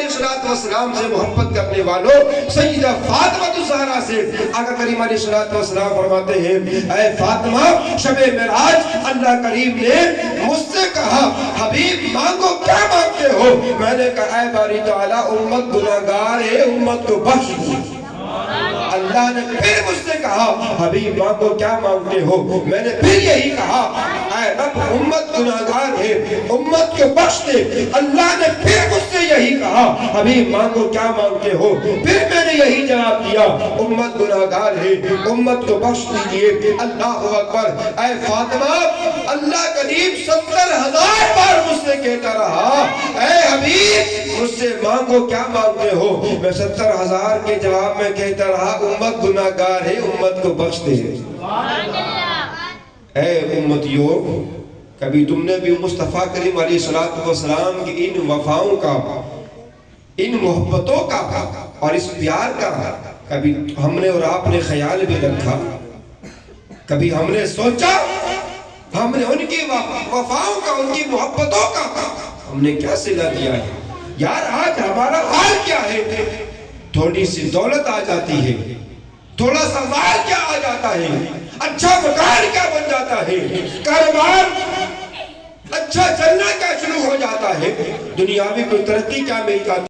والسلام سے محبت کرنے والوں سیدہ فاطمہ الزہرا سے آقا کریم علیہ السلام فرماتے ہیں اے فاطمہ شب معراج اللہ کریم نے مجھ سے کہا حبیب مانگو کیا مانگتے ہو؟ میں نے کہا اے باری تعالیٰ امت گناہگار ہے امت کو بخش دی۔ اللہ نے پھر مجھ سے کہا حبیب مانگو کیا مانگتے ہو؟ میں نے پھر یہی کہا اے رب امت گناہگار ہے امت کو بخش دے۔ اللہ نے پھر مجھ سے یہی کہا حبیب مانگو کیا مانگتے ہو؟ پھر میں نے یہی جواب دیا امت گناہگار ہے امت کو بخش دیجئے۔ اللہ اکبر۔ اے فاطمہ اللہ کریم 70,000 بار مجھ سے کہتا رہا اے حبیب مجھ سے مانگو کیا مانگتے ہو؟ میں 70,000 کے جواب میں کہتا رہا امت گناہگار ہے امت کو بخش دے۔ اے امتیوں کبھی تم نے بھی مصطفیٰ کریم علیہ السلام کی ان وفاؤں کا ان محبتوں کا اور اس پیار کا کبھی ہم نے اور آپ نے خیال بھی رکھا؟ کبھی ہم نے سوچا ہم نے ان کی وفاؤں کا ان کی محبتوں کا ہم نے کیا صلہ دیا ہے؟ یار آج ہمارا حال کیا ہے؟ تھوڑی سی دولت آ جاتی ہے تھوڑا سا مال کیا آ جاتا ہے اچھا مکان کیا بن جاتا ہے کاروبار اچھا چلنا کیا شروع ہو جاتا ہے دنیاوی کوئی ترقی کیا مل جاتی ہے